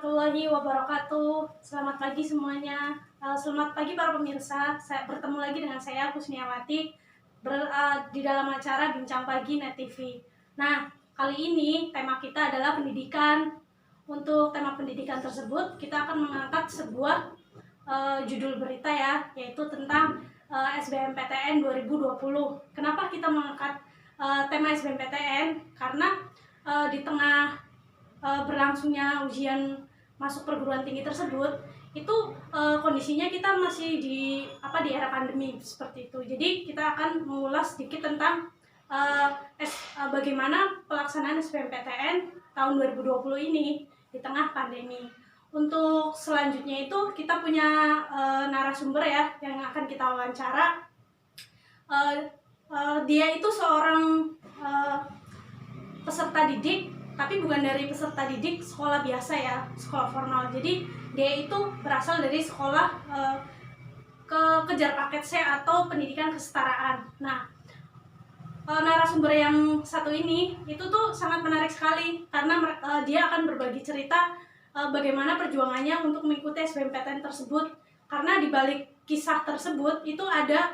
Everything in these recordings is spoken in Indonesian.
warahmatullahi wabarakatuh. Selamat pagi semuanya. Selamat pagi para pemirsa. Saya bertemu lagi dengan saya Kusniawati di dalam acara Bincang Pagi Net TV. Nah, kali ini tema kita adalah pendidikan. Untuk tema pendidikan tersebut, kita akan mengangkat sebuah judul berita ya, yaitu tentang SBMPTN 2020. Kenapa kita mengangkat tema SBMPTN? Karena di tengah berlangsungnya ujian masuk perguruan tinggi tersebut itu kondisinya kita masih di era pandemi seperti itu. Jadi kita akan mengulas sedikit tentang bagaimana pelaksanaan SBMPTN tahun 2020 ini di tengah pandemi. Untuk selanjutnya itu kita punya narasumber ya yang akan kita wawancara. Dia itu seorang peserta didik, tapi bukan dari peserta didik sekolah biasa ya, sekolah formal. Jadi dia itu berasal dari sekolah kejar paket C atau pendidikan kesetaraan. Nah, narasumber yang satu ini itu tuh sangat menarik sekali karena dia akan berbagi cerita bagaimana perjuangannya untuk mengikuti SBMPTN tersebut. Karena di balik kisah tersebut itu ada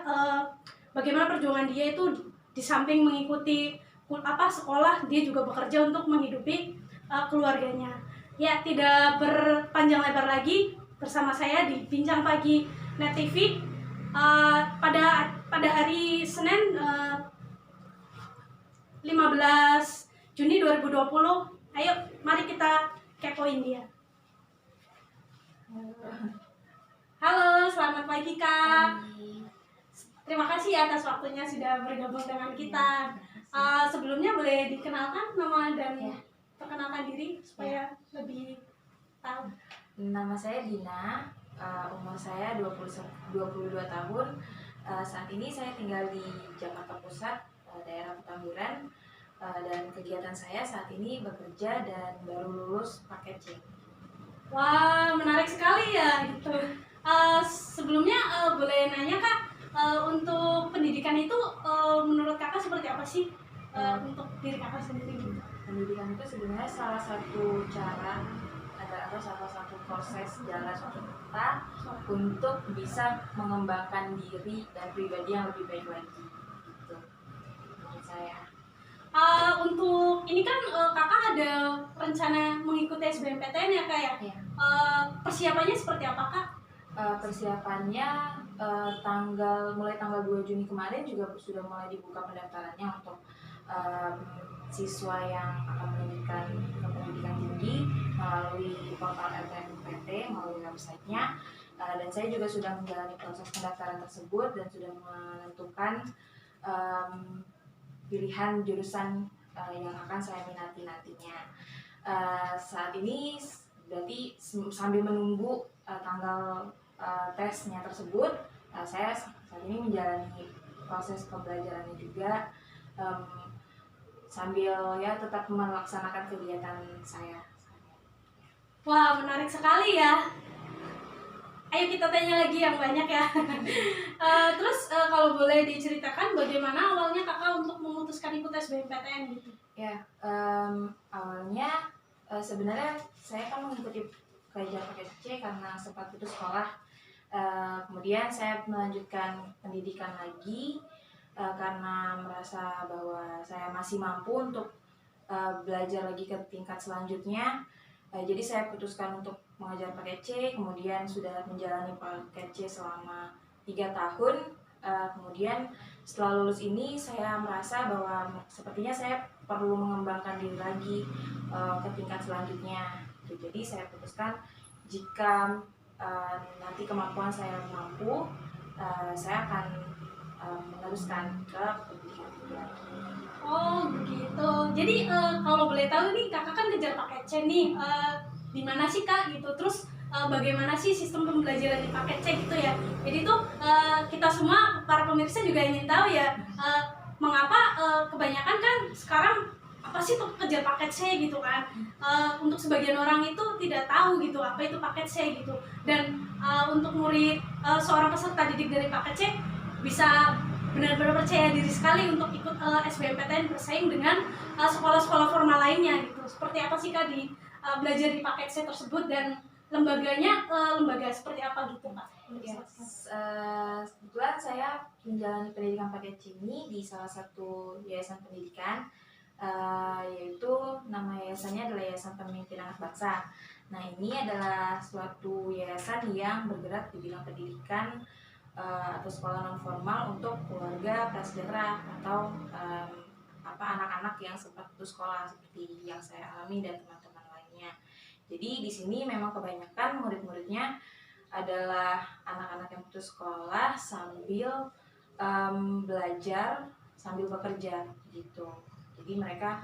bagaimana perjuangan dia itu di samping mengikuti sekolah, dia juga bekerja untuk menghidupi keluarganya. Ya, tidak berpanjang lebar lagi, bersama saya di Bincang Pagi Net TV pada hari Senin 15 Juni 2020. Ayo, mari kita kepoin dia. Halo, selamat pagi Kak. Terima kasih ya atas waktunya sudah bergabung dengan kita. Sebelumnya boleh dikenalkan nama dan perkenalkan diri supaya lebih tahu. Nama saya Dina, umur saya 22 tahun. Saat ini saya tinggal di Jakarta Pusat, daerah Petamburan, dan kegiatan saya saat ini bekerja dan baru lulus paket C. Wah, menarik sekali ya gitu. Sebelumnya boleh nanya Kak, untuk pendidikan itu menurut Kakak seperti apa sih untuk diri Kakak sendiri? Pendidikan itu sebenarnya salah satu cara atau salah satu proses jalan kita untuk bisa mengembangkan diri dan pribadi yang lebih baik lagi. Gitu menurut saya. Untuk ini kan Kakak ada rencana mengikuti SBMPTN ya Kak ya? Ya. Persiapannya seperti apa Kak? Persiapannya mulai tanggal 2 Juni kemarin juga sudah mulai dibuka pendaftarannya untuk siswa yang akan melanjutkan ke pendidikan tinggi melalui portal SBMPT, melalui websitenya, dan saya juga sudah menjalani proses pendaftaran tersebut dan sudah menentukan pilihan jurusan yang akan saya minati nantinya. Saat ini berarti sambil menunggu tanggal tesnya tersebut, saya saat ini menjalani proses pembelajarannya juga sambil ya tetap melaksanakan kegiatan saya. Wah, menarik sekali ya. Ayo kita tanya lagi yang banyak ya. Terus kalau boleh diceritakan bagaimana awalnya Kakak untuk memutuskan ikut SBMPTN gitu? Ya, awalnya sebenarnya saya kan mengikuti kejar paket C karena sempat putus sekolah. Kemudian saya melanjutkan pendidikan lagi karena merasa bahwa saya masih mampu untuk belajar lagi ke tingkat selanjutnya. Jadi saya putuskan untuk mengejar paket C, kemudian sudah menjalani paket C selama 3 tahun. Kemudian setelah lulus ini saya merasa bahwa sepertinya saya perlu mengembangkan diri lagi ke tingkat selanjutnya. Jadi saya putuskan jika nanti kemampuan saya mampu, saya akan meneruskan ke pendidikan tinggi lagi. Oh begitu. Jadi kalau boleh tahu nih Kakak kan kejar paket C nih, di mana sih Kak gitu? Terus bagaimana sih sistem pembelajaran di paket C gitu ya? Jadi tuh kita semua para pemirsa juga ingin tahu ya, mengapa kebanyakan kan sekarang apa sih tuh kejar paket C gitu kan? Untuk sebagian orang itu tidak tahu gitu apa itu paket C gitu. Dan untuk murid seorang peserta didik dari paket C bisa benar-benar percaya diri sekali untuk ikut SBMPTN bersaing dengan sekolah-sekolah formal lainnya gitu. Seperti apa sih Kak di belajar di paket C tersebut, dan lembaganya lembaga seperti apa gitu Pak? Ya, kebetulan saya menjalani pendidikan paket C ini di salah satu yayasan pendidikan, yaitu nama yayasannya adalah Yayasan Pemimpin Anak Bangsa. Nah, ini adalah suatu yayasan yang bergerak di bidang pendidikan atau sekolah non formal untuk keluarga prasejahtera atau anak-anak yang sempat putus sekolah seperti yang saya alami dan teman-teman lainnya. Jadi di sini memang kebanyakan murid-muridnya adalah anak-anak yang putus sekolah sambil belajar sambil bekerja gitu. Jadi mereka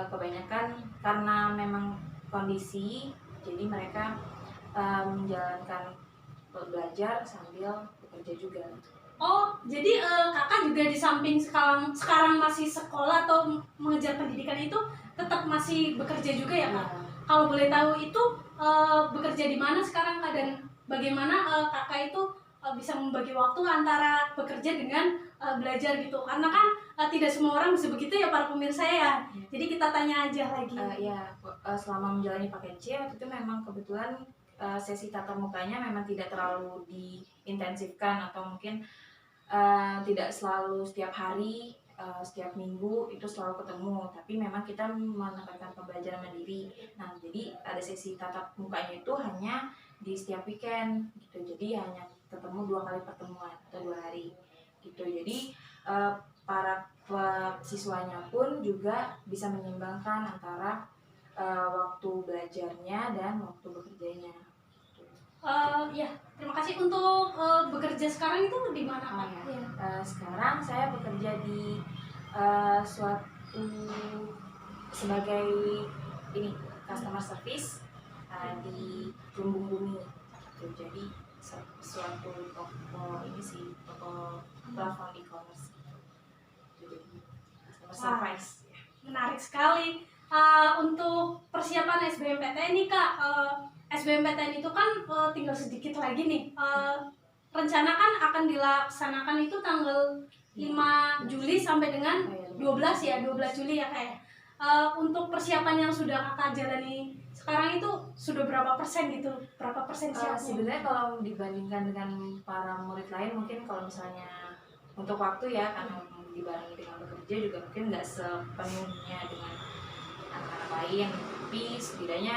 kebanyakan karena memang kondisi, jadi mereka menjalankan belajar sambil bekerja juga. Oh, jadi kakak juga di samping sekarang masih sekolah atau mengejar pendidikan itu tetap masih bekerja juga ya Kak? Ya. Kalau boleh tahu itu bekerja di mana sekarang Kak, dan bagaimana kakak itu bisa membagi waktu antara bekerja dengan belajar gitu? Karena kan tidak semua orang bisa begitu ya para pemirsa ya. Jadi kita tanya aja lagi. Selama menjalani paket C waktu itu memang kebetulan sesi tatap mukanya memang tidak terlalu diintensifkan, atau mungkin tidak selalu setiap hari, setiap minggu itu selalu ketemu, tapi memang kita menekankan pembelajaran mandiri. Nah, jadi ada sesi tatap mukanya itu hanya di setiap weekend gitu, jadi hanya ketemu 2 kali pertemuan atau 2 hari gitu. Jadi para siswanya pun juga bisa menyeimbangkan antara waktu belajarnya dan waktu bekerjanya. Ya, terima kasih. Untuk bekerja sekarang itu di mana Kak? Sekarang saya bekerja di suatu sebagai ini customer service di Lumbung Bumi. Jadi suatu toko ini sih, toko platform e-commerce. Jadi customer service. Menarik sekali. Untuk persiapan SBMPTN nih Kak, SBMPTN itu kan tinggal sedikit lagi nih. Rencana kan akan dilaksanakan itu tanggal 5 Juli sampai dengan 12 Juli ya kayak. Untuk persiapan yang sudah kakak jalani sekarang itu sudah berapa persen gitu? Berapa persen siapnya? Sebenarnya kalau dibandingkan dengan para murid lain, mungkin kalau misalnya untuk waktu ya, karena dibarengi dengan bekerja juga mungkin nggak sepenuhnya dengan anak-anak lain, tapi setidaknya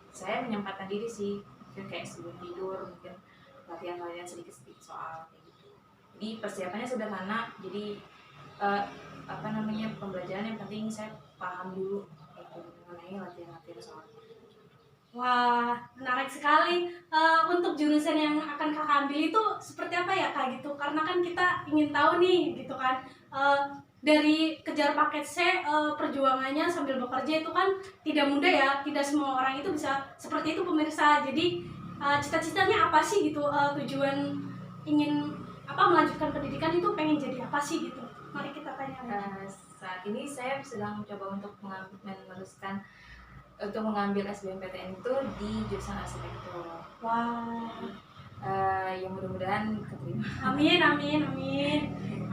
saya menyempatkan diri sih, mungkin kayak sebelum tidur mungkin latihan-latihan sedikit-sedikit soal kayak gitu. Jadi persiapannya sederhana, jadi pembelajaran yang penting saya paham dulu mengenai latihan-latihan soalnya. Wah, menarik sekali. Untuk jurusan yang akan kakak ambil itu seperti apa ya Kak gitu? Karena kan kita ingin tahu nih gitu kan. Dari kejar paket C, perjuangannya sambil bekerja itu kan tidak mudah ya. Tidak semua orang itu bisa seperti itu pemirsa. Jadi cita-citanya apa sih gitu? Tujuan ingin melanjutkan pendidikan itu pengen jadi apa sih gitu? Mari kita tanya. Saat ini saya sedang mencoba untuk mengambil SBMPTN itu di jurusan arsitektur. Wah. Yang mudah-mudahan keterima. Amin.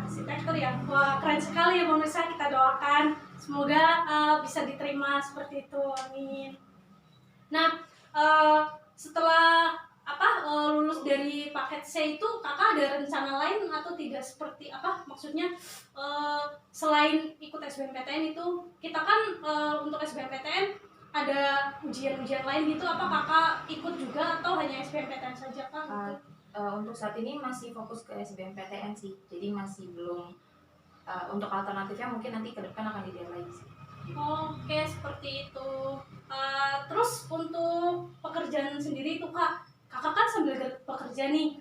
Arsitektur ya, wah keren sekali ya pemirsa, kita doakan semoga bisa diterima seperti itu, amin. Nah, setelah lulus dari paket C itu kakak ada rencana lain atau tidak, seperti apa maksudnya, selain ikut SBMPTN itu kita kan untuk SBMPTN ada ujian-ujian lain gitu, apa kakak ikut juga atau hanya SBMPTN saja Kak? Untuk saat ini masih fokus ke SBMPTN sih, jadi masih belum, untuk alternatifnya mungkin nanti ke depan akan dilihat lagi sih. Oke, seperti itu. Terus untuk pekerjaan sendiri itu kakak kan sambil bekerja nih,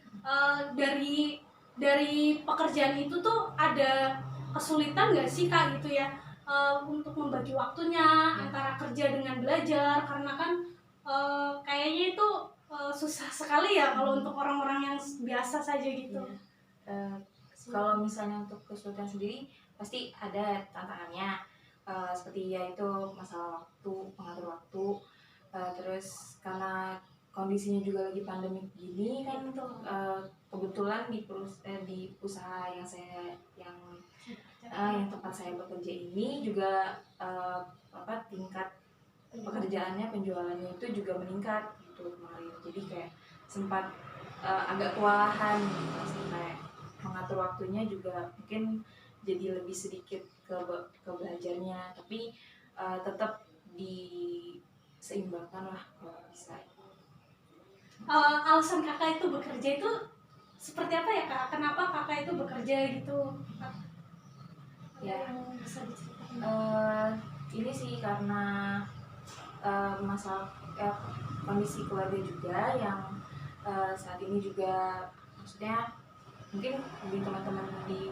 dari pekerjaan itu tuh ada kesulitan nggak sih Kak gitu ya, untuk membagi waktunya antara kerja dengan belajar, karena kan kayaknya itu susah sekali ya kalau untuk orang-orang yang biasa saja gitu. Kalau misalnya untuk kesulitan sendiri pasti ada tantangannya, seperti yaitu masalah waktu, mengatur waktu, terus karena kondisinya juga lagi pandemi gini kan, kebetulan di usaha yang tempat saya bekerja ini juga tingkat pekerjaannya, penjualannya itu juga meningkat gitu kemarin. Jadi kayak sempat agak kewalahan gitu, sampai mengatur waktunya juga mungkin jadi lebih sedikit ke belajarnya, tapi tetap diseimbangkan lah kalau bisa. Alasan kakak itu bekerja itu seperti apa ya kak? Kenapa kakak itu bekerja gitu? Ya, Yang bisa diceritakan? ini sih karena masalah kondisi keluarga juga yang saat ini juga, maksudnya mungkin di teman-teman di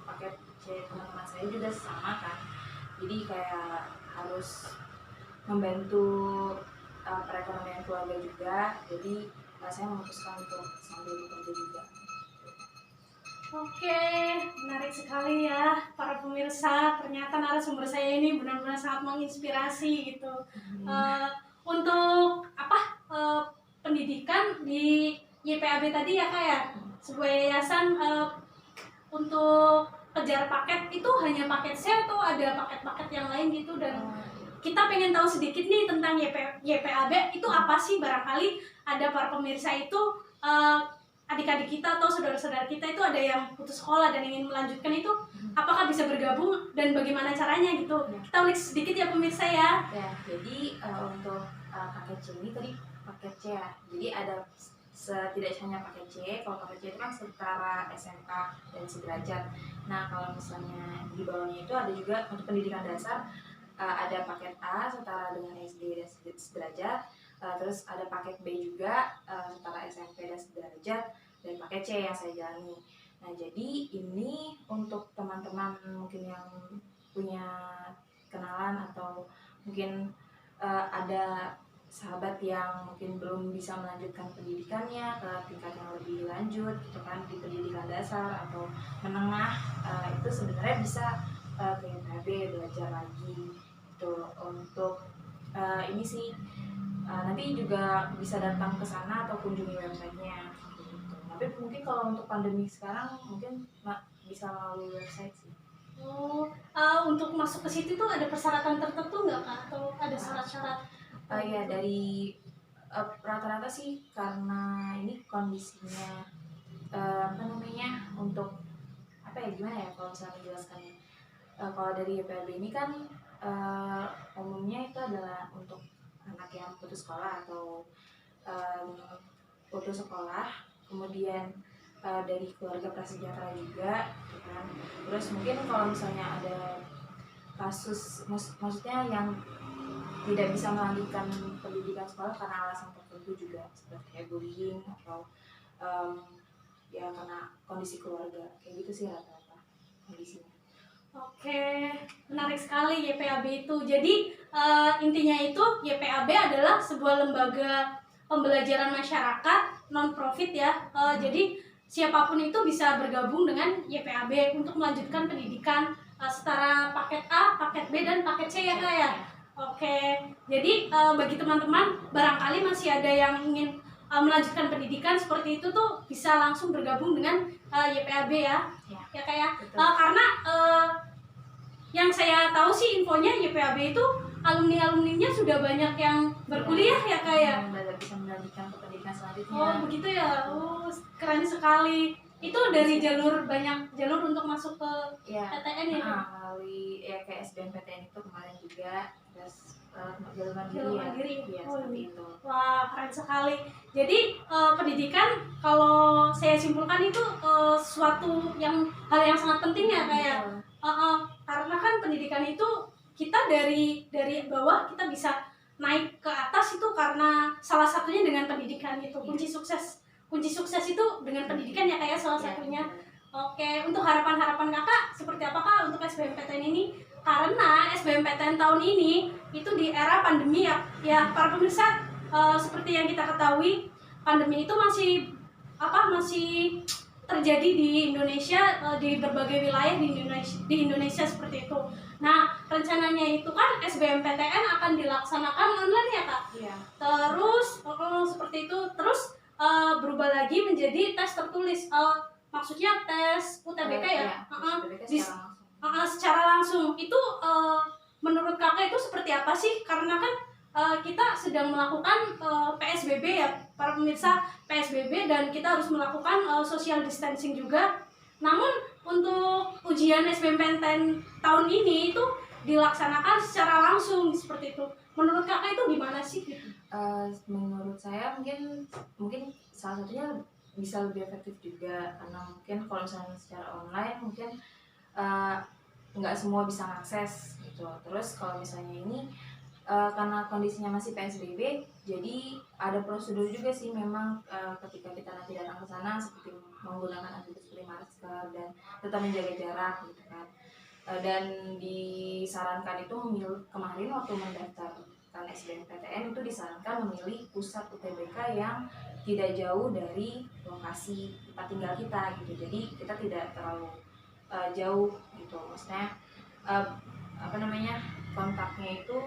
paket C teman-teman saya juga sama kan, jadi kayak harus membantu perekonomian keluarga juga, jadi saya memutuskan untuk sambil bekerja juga. Oke, menarik sekali ya para pemirsa. Ternyata narasumber saya ini benar-benar sangat menginspirasi gitu. Eh, untuk pendidikan di YPAB tadi ya kak ya, sebuah yayasan untuk kejar paket itu hanya paket C atau ada paket-paket yang lain gitu, dan kita pengen tahu sedikit nih tentang YPAB itu apa sih, barangkali ada para pemirsa itu adik-adik kita atau saudara-saudara kita itu ada yang putus sekolah dan ingin melanjutkan itu, apakah bisa bergabung dan bagaimana caranya gitu. Kita ulik sedikit ya pemirsa ya. Ya, jadi untuk paket C ini tadi paket C ya. Jadi ada setidaknya paket C. Kalau paket C itu kan setara SMK dan sederajat. Nah, kalau misalnya di bawahnya itu ada juga untuk pendidikan dasar, ada paket A setara dengan SD dan sederajat. Terus ada paket B juga setara SMP dan sederajat, dan paket C yang saya jalani. Nah, jadi ini untuk teman-teman mungkin yang punya kenalan atau mungkin ada sahabat yang mungkin belum bisa melanjutkan pendidikannya ke tingkat yang lebih lanjut gitu kan, di pendidikan dasar atau menengah, itu sebenarnya bisa ke YPAB belajar lagi gitu. Untuk ini sih nanti juga bisa datang ke sana atau kunjungi websitenya gitu. Tapi mungkin kalau untuk pandemi sekarang mungkin bisa melalui website sih. Untuk masuk ke situ tuh ada persyaratan tertentu nggak kak? Atau ada syarat-syarat? Ya, dari rata-rata sih karena ini kondisinya untuk gimana ya kalau misalnya menjelaskannya. Kalau dari YPAB ini kan umumnya itu adalah untuk anak yang putus sekolah atau putus sekolah, kemudian dari keluarga prasejahtera juga gitu kan. Terus mungkin kalau misalnya ada kasus maksudnya yang tidak bisa melanjutkan pendidikan sekolah karena alasan tertentu juga, seperti kayak bullying atau ya karena kondisi keluarga, kayak gitu sih rata-rata kondisinya. Oke, menarik sekali YPAB itu. Jadi intinya itu YPAB adalah sebuah lembaga pembelajaran masyarakat non-profit ya. Jadi siapapun itu bisa bergabung dengan YPAB untuk melanjutkan pendidikan setara paket A, paket B, dan paket C ya kak ya. Oke, jadi bagi teman-teman barangkali masih ada yang ingin melanjutkan pendidikan seperti itu tuh bisa langsung bergabung dengan YPAB ya. Ya kak ya. Karena yang saya tahu sih infonya YPAB itu alumni-alumninya sudah banyak yang berkuliah ya kak ya. Bisa melanjutkan ke pendidikan selanjutnya. Oh begitu ya. Keren sekali. Itu dari banyak jalur untuk masuk ke PTN ya. Melalui kayak SBMPTN itu kemarin juga, terus jalur mandiri ya, seperti itu. Wah, keren sekali. Jadi pendidikan kalau saya simpulkan itu suatu hal yang sangat penting ya kayak karena kan pendidikan itu kita dari bawah kita bisa naik ke atas itu karena salah satunya dengan pendidikan gitu. Kunci sukses itu dengan pendidikan ya kayak salah satunya. Oke, untuk harapan-harapan kakak seperti apa kak untuk SBMPTN ini? Karena SBMPTN tahun ini itu di era pandemi ya para pemirsa, seperti yang kita ketahui pandemi itu masih terjadi di Indonesia, di berbagai wilayah di Indonesia seperti itu. Nah rencananya itu kan SBMPTN akan dilaksanakan online ya kak. Iya. Terus seperti itu terus berubah lagi menjadi tes tertulis, maksudnya tes UTBK ya. UTBK secara langsung. Secara langsung itu menurut kakak itu seperti apa sih? Karena kan kita sedang melakukan PSBB ya, para pemirsa, PSBB, dan kita harus melakukan social distancing juga. Namun untuk ujian SBMPTN tahun ini itu dilaksanakan secara langsung seperti itu. Menurut kakak itu gimana sih? Menurut saya mungkin salah satunya bisa lebih efektif juga, karena mungkin kalau misalnya secara online mungkin eh, nggak semua bisa mengakses gitu. Terus kalau misalnya ini karena kondisinya masih PSBB, jadi ada prosedur juga sih memang ketika kita nanti datang ke sana, seperti menggunakan atribut seperti masker dan tetap menjaga jarak gitu kan. Dan disarankan itu kemarin waktu mendaftarkan SBMPTN itu disarankan memilih pusat UTBK yang tidak jauh dari lokasi tempat tinggal kita gitu. Jadi kita tidak terlalu jauh gitu, maksudnya kontaknya itu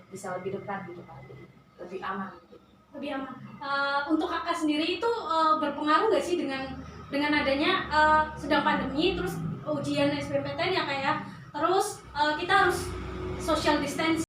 bisa lebih dekat gitu kan, lebih aman gitu. Lebih aman. Untuk kakak sendiri itu berpengaruh nggak sih dengan adanya sedang pandemi, terus ujian SBMPTN ya kayak, terus kita harus social distancing